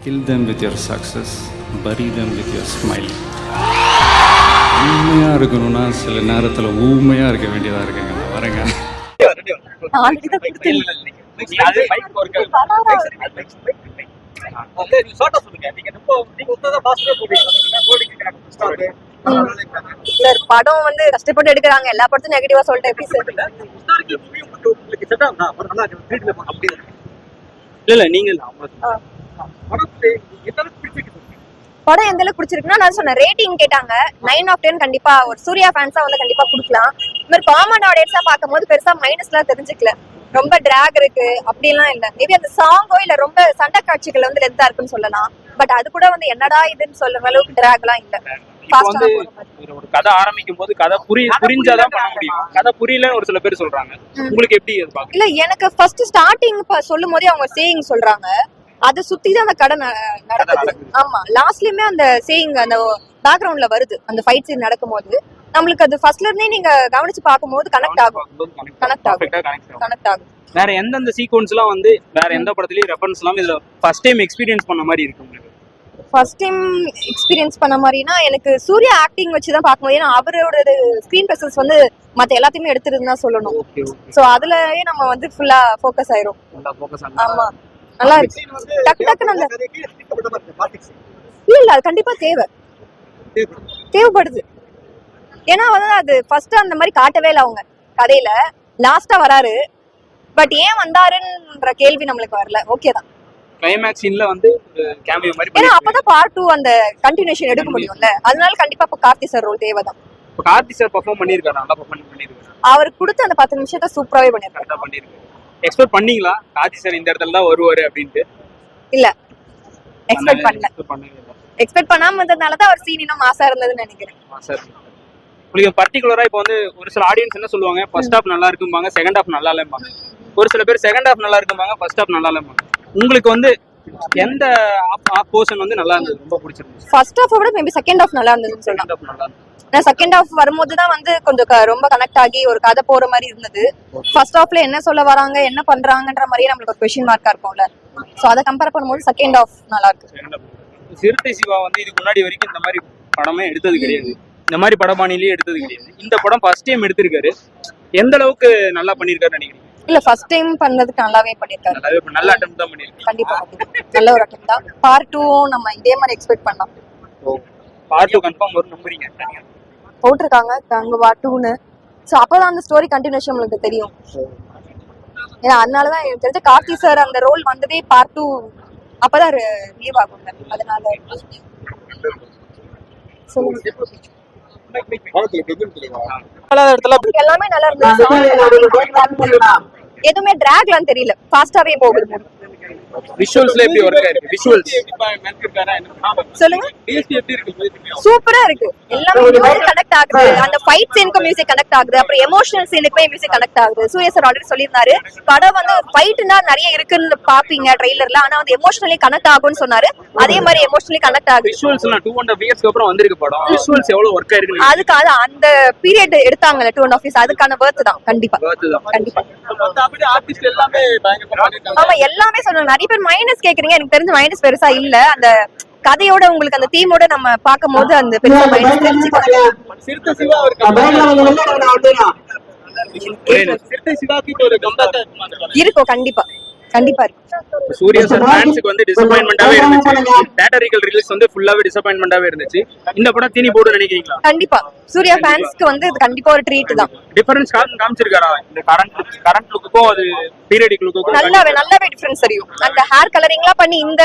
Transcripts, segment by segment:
Kill them with your success, bury them with your smile. உண்மையாக இருக்கணும்னா சில நேரத்தில் ஊமையாக இருக்க வேண்டியதாக இருக்குங்க. நான் வரேங்க. சார் படம் வந்து கஷ்டப்பட்டு எடுக்கிறாங்க, எல்லா படத்தையும் நெகட்டிவா சொல்லிட்டு எப்படி சார்? இல்ல நீங்க படம் எந்த அளவுக்கு பிடிச்சிருக்குன்னா, நான் சொன்னேன் ரேட்டிங் கேட்டாங்க, 9 out of 10 கண்டிப்பா ஒரு சூர்யா ஃபேன்ஸா வந்து கண்டிப்பா கொடுக்கலாம். இந்த மாதிரி காமன் ஆடியன்ஸா பார்க்கும்போது பெருசா மைனஸ்லாம் தெரிஞ்சுக்கல. ரொம்ப டிராக் இருக்கு அப்படிலாம் இல்ல. மேபி அந்த சாங்கோ இல்ல ரொம்ப சண்டை காட்சிகள் வந்து லென்த்தா இருக்குன்னு சொல்லலாம். பட் அது கூட வந்து என்னடா இதுன்னு சொல்ற அளவுக்கு டிராக்லாம் இல்ல. ஒரு கதை ஆரம்பிக்கும் போது கதை புரிஞ்சாதான் பண்ண முடியும். கதை புரியலன்னு ஒரு சில பேர் சொல்றாங்க. உங்களுக்கு எப்படி அது இல்ல, எனக்கு ஃபர்ஸ்ட் ஸ்டார்டிங் சொல்லும் போதே அவங்க சேயிங் சொல்றாங்க, அதை சுத்தி தான் அந்த கடை நடக்குது. ஆமா, லாஸ்ட்லயுமே அந்த சேயிங் அந்த பேக்ரவுண்ட்ல வருது. அந்த ஃபைட் சீன் நடக்கும் போது நம்மளுக்கு அது ஃபர்ஸ்ட்ல இருந்தே நீங்க கவனிச்சு பார்க்கும்போது கனெக்ட் ஆகும். வேற எந்தெந்த சீக்வன்ஸ் எல்லாம் வந்து வேற எந்த படத்துலயும் ரெஃபரன்ஸ் எல்லாம் இதுல ஃபர்ஸ்ட் டைம் எக்ஸ்பீரியன்ஸ் பண்ண மாதிரி இருக்கு உங்களுக்கு? ஃபர்ஸ்ட் டைம் எக்ஸ்பீரியன்ஸ் பண்ண மாதிரினா எனக்கு சூர்யா ஆக்டிங் வச்சு தான் பார்க்கும்போது, ஏன்னா அவரோட ஸ்கிரீன் பிரசன்ஸ் வந்து மற்ற எல்லாத்தையுமே எடுத்துருந்து தான் சொல்லணும். ஸோ அதுலயே நம்ம வந்து ஃபுல்லா ஃபோக்கஸ் ஆயிரும். ஆமா, நல்லா இருக்கு. டக்கு டக்குன்னு அந்த இல்ல அது கண்டிப்பா தேவைப்படுது. ஏன்னா வந்து அது ஃபர்ஸ்ட் அந்த மாதிரி காட்டவே இல்லை அவங்க கதையில. லாஸ்டா வராரு, பட் ஏன் வந்தாருன்ற கேள்வி நம்மளுக்கு வரல. ஓகே தான். கிளைமேக்ஸ் சீன்ல வந்து கேமியோ மாதிரி, ஏன்னா அப்பதான் பார்ட் 2 அந்த கண்டினியூஷன் எடுக்க முடியும்ல. அதனால கண்டிப்பா இப்ப கார்த்தி சார் ரோல் தேவைதான். இப்ப கார்த்தி சார் பெர்ஃபார்ம் பண்ணிருக்காரு, நல்லா பெர்ஃபார்ம் பண்ணிருக்காரு. அவருக்கு கொடுத்த அந்த 10 நிமிஷத்தை சூப்பராவே பண்ணிருக்காரு. எக்ஸ்பெக்ட் பண்ணீங்களா கார்த்தி சார் இந்த இடத்துல தான் வருவாரு அப்படின்ட்டு? இல்ல, எக்ஸ்பெக்ட் பண்ணாம இருந்ததுனால தான் அவர் சீன் இன்னும் மாசா இருந்ததுன்னு நினைக்கிறேன். உங்களுக்கு பர்டிகுலரா இப்போ வந்து ஒரு சில ஆடியன்ஸ் என்ன சொல்லுவாங்க, ஃபர்ஸ்ட் ஹாஃப் நல்லா இருக்கும்பாங்க, செகண்ட் ஹாஃப் நல்லா இல்லைம்பாங்க. ஒரு சில பேர் செகண்ட் ஹாஃப் நல்லா இருக்கும்பாங்க, ஃபர்ஸ்ட் ஹாஃப் நல்லா இல்லைம்பாங்க. உங்களுக்கு வந்து எந்த போர்ஷன் வந்து நல்லா இருந்தது, ரொம்ப பிடிச்சிருந்துச்சு? ஃபர்ஸ்ட் ஹாஃப் விட மேபி செகண்ட் ஹாஃப் நல்லா இருந்ததுன்னு சொல்லலாம். நான் செகண்ட் ஹாஃப் வரும்போது தான் வந்து கொஞ்சம் ரொம்ப கனெக்ட் ஆகி ஒரு கதை போற மாதிரி இருந்தது. ஃபர்ஸ்ட் ஹாஃப்ல என்ன சொல்ல வராங்க, என்ன பண்றாங்கன்ற மாதிரியே நம்மளுக்கு ஒரு கொஸ்டின் மார்க்கா இருக்கும்ல. சோ அதை கம்பேர் பண்ணும்போது செகண்ட் ஹாஃப் நல்லா இருக்கு. சிறுத்தை சிவா வந்து இதுக்கு முன்னாடி வரைக்கும் இந்த மாதிரி படமே எடுத்தது கிடையாது, இந்த மாதிரி படபாணிலேயே எடுத்தது கிடையாது. இந்த படம் ஃபர்ஸ்ட் டைம் எடுத்திருக்காரு. எந்த அளவுக்கு நல்லா பண்ணிருக்காரு நினைக்கிறீங்க? இல்ல, ஃபர்ஸ்ட் டைம் பண்ணதுக்கு நல்லாவே பண்ணிருக்காரு. நல்ல அட்டெம்ப்ட் தான் பண்ணிருக்காரு. கண்டிப்பா நல்ல ஒரு அட்டெம்ப்ட் தான். பார்ட் 2 நம்ம இதே மாதிரி எக்ஸ்பெக்ட் பண்ணலாம். பார்ட் 2 கன்ஃபார்ம் வரும் நம்புறீங்க? போட்டிருக்காங்க அங்க பார்ட் 2ன்னு. சோ அப்பதான் அந்த ஸ்டோரி கண்டினியூஷன் உங்களுக்கு தெரியும். ஏன்னா அதனாலதான் எனக்கு தெரிஞ்ச கார்த்தி சார் அந்த ரோல் வந்ததே பார்ட் 2 அப்பதான் ரிலீவ் ஆகுங்க. அதனால எல்லாமே நல்லா இருந்துச்சு. எதுவுமே டிராக்லாம் தெரியல, ஃபாஸ்டாவே போகுது. விஷுவல்ஸ்ல எப்படி வர்க் ஆயிருக்கு? விஷுவல்ஸ் சொல்லுங்க. சூப்பரா இருக்கு. எல்லாமே மியூசிக் கனெக்ட் ஆகுது. அந்த ஃபைட் சீனுக்கு மியூசிக் கனெக்ட் ஆகுது. அப்புறம் எமோஷனல் சீனுக்கு மியூசிக் கனெக்ட் ஆகுது. சூர்யா சார் ஆல்ரெடி சொல்லியிருந்தாரு, படம் வந்து ஃபைட்னா நிறைய இருக்குன்னு பாப்பீங்க ட்ரெய்லர்ல, ஆனா வந்து எமோஷனலி கனெக்ட் ஆகும்னு சொன்னாரு. அதே மாதிரி எமோஷனலி கனெக்ட் ஆகுது. விஷுவல்ஸ்லாம் 2.5 இயர்ஸ்க்கு அப்புறம் வந்திருக்கு படம். விஷுவல்ஸ் எவ்வளவு வர்க் ஆயிருக்கு? அதுக்கு அந்த பீரியட் எடுத்தாங்கல 2.5 years, அதுக்கான வர்த் தான். கண்டிப்பா கண்டிப்பா. ஆமா, எல்லாமே சொன்னாங்க. நிறைய பேர் மைனஸ் கேக்குறீங்க, எனக்கு தெரிஞ்ச மைனஸ் பெருசா இல்ல. அந்த கதையோட உங்களுக்கு அந்த தீமோட நம்ம பார்க்கும்போது அந்த பெருசா மைனஸ் தெரிஞ்சுக்கலாம். இருக்கும், கண்டிப்பா கண்டிப்பா இருக்கு. சூர்யா சார் ஃபேன்ஸ்க்கு வந்து டிசப்பாயின்ட்மென்ட்டாவே இருந்துச்சு. தியேட்டரிக்கல் ரிலீஸ் வந்து ஃபுல்லாவே டிசப்பாயின்ட்மென்ட்டாவே இருந்துச்சு. இந்த படம் தீனி போடு நினைக்கிறீங்களா? கண்டிப்பா சூர்யா ஃபேன்ஸ்க்கு வந்து இது கண்டிப்பா ஒரு ட்ரீட் தான். டிஃபரன்ஸ் காமிச்சிருக்காரா இந்த கரண்ட் லுக்குக்கும் அது பீரியடிக் லுக்குக்கும்? நல்லாவே டிஃபரன்ஸ் தெரியும். அந்த ஹேர் கலரிங்லாம் பண்ணி இந்த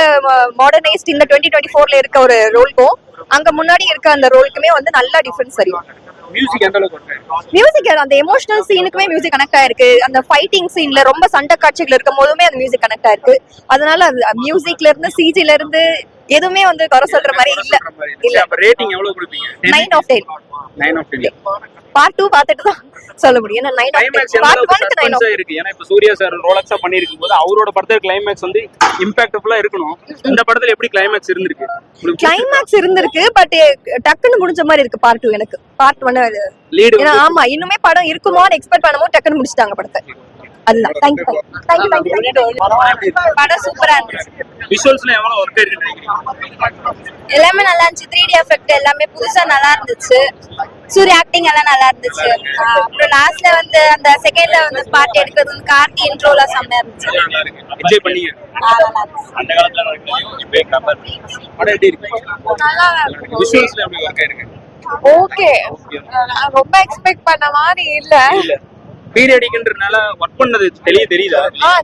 மாடர்னைஸ்ட் இந்த 2024ல இருக்க ஒரு ரோல்க்கும் அங்க முன்னாடி இருக்க அந்த ரோலுக்குமே வந்து நல்ல டிஃபரன்ஸ் தெரியும். மியூசிக் எந்த அளவுக்கு மியூசிக் அந்த எமோஷனல் சீனுக்குமே மியூசிக் கனெக்ட் ஆயிருக்கு. அந்த ஃபைட்டிங் சீன்ல ரொம்ப சண்டை காட்சிகள் இருக்கும் போதுமே அந்த மியூசிக் கனெக்ட் ஆயிருக்கு. அதனால மியூசிக்ல இருந்து சிஜில இருந்து எதுவுமே வந்து குறை சொல்ற மாதிரி இல்ல. இல்ல, அப்ப ரேட்டிங் எவ்வளவு கொடுப்பீங்க? 9 out of 10. 9 out of 10. Part 2 பார்த்துட்டு தான் சொல்ல முடியும். ஏன்னா 9 out of 10. பார்ட் 1க்கு 9 out of 10 இருக்கு. ஏன்னா இப்ப சூர்யா சார் ரோலக்ஸா பண்ணிருக்கும் போது அவரோட படத்துல கிளைமேக்ஸ் வந்து இம்பாக்ட்ஃபுல்லா இருக்கணும். இந்த படத்துல எப்படி கிளைமேக்ஸ் இருந்திருக்கு? கிளைமேக்ஸ் இருந்திருக்கு, பட் டக்குன்னு முடிஞ்ச மாதிரி இருக்கு பார்ட் 2. எனக்கு பார்ட் 1 லீட். ஆமா, இன்னுமே படம் இருக்குமோன்னு எக்ஸ்பெக்ட் பண்ணும்போது டக்குன்னு முடிச்சிட்டாங்க படத்தை. அதுதான். தேங்க்யூ. படம் சூப்பரா இருந்துச்சு. விஷுவல்ஸ்ல எவ்வளவு ஒர்க் இருக்கு எல்லாமே நல்லா இருந்துச்சு. 3D எஃபெக்ட் எல்லாமே புதுசா நல்லா இருந்துச்சு. சூர்யா ஆக்டிங் எல்லாம் நல்லா இருந்துச்சு. அப்புறம் லாஸ்ட்ல வந்து அந்த செகண்ட்ல வந்து பாட்டு எடுக்கிறது வந்து கார்த்தி இன்ட்ரோல செம்மையா இருந்துச்சு. நல்லா இருக்கு என்ஜாய் பண்ணீங்க நல்லா இருந்துச்சு. அந்த காலத்துல நடக்கிறது இப்போ கம்பேர் படம் எப்படி இருக்கு நல்லா இருக்கு. விஷுவல்ஸ்ல எப்படி ஒர்க் இருக்கு ஓகே. ரொம்ப எக்ஸ்பெக்ட் பண்ண மாதிரி இல்ல. இல்ல பீரியடிக்ன்றனால ஒர்க் பண்ணது தெரியுதா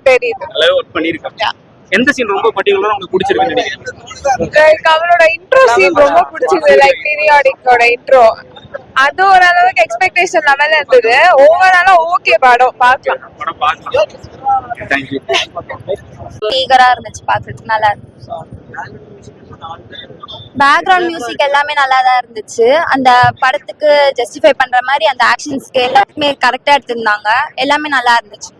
தெரியுது. நல்லாவே ஒர்க் பண்ணிருக்காங்க. எந்த சீன் ரொம்ப பர்టిక్యులரா உங்களுக்கு பிடிச்சிருக்குன்னு நினைக்கிறீங்க அவளோட இன்ட்ரோ சீன் ரொம்ப பிடிச்சிருந்தது. லைக் பீரியாடிக்கோட இன்ட்ரோ அது ஓரளவுக்கு எக்ஸ்பெக்டேஷன் லெவல்ல இருந்தது. ஓவராலா ஓகே படம் பார்க்கலாம். படம் பார்க்கலாம். Thank you. ஈகரா இருந்துச்சு பாக்குறதுக்கு. நல்லா இருந்துச்சு. பேக்ரவுண்ட் மியூசிக் எல்லாமே நல்லா தான் இருந்துச்சு. அந்த படத்துக்கு ஜஸ்டிஃபை பண்ற மாதிரி அந்த ஆக்ஷன்ஸ்க்கு எல்லாமே கரெக்டா எடுத்திருந்தாங்க. எல்லாமே நல்லா இருந்துச்சு.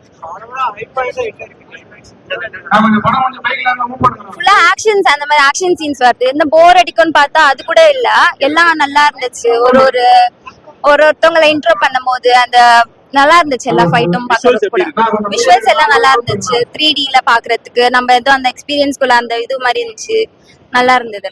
ஃபுல்லா ஆக்ஷன்ஸ் அந்த மாதிரி ஆக்ஷன் சீன்ஸ் வருது. என்ன போர் அடிக்கும்னு பார்த்தா அது கூட இல்ல. எல்லாம் நல்லா இருந்துச்சு. ஒருத்தவங்களை இன்ட்ரோ பண்ணும் போது அந்த நல்லா இருந்துச்சு. எல்லா ஃபைட்டும் பாக்குறதுக்கு கூட. விஷுவல்ஸ் எல்லாம் நல்லா இருந்துச்சு. 3Dல பாக்குறதுக்கு நம்ம ஏதோ அந்த எக்ஸ்பீரியன்ஸ்குள்ள அந்த இது மாதிரி இருந்துச்சு. நல்லா இருந்தது.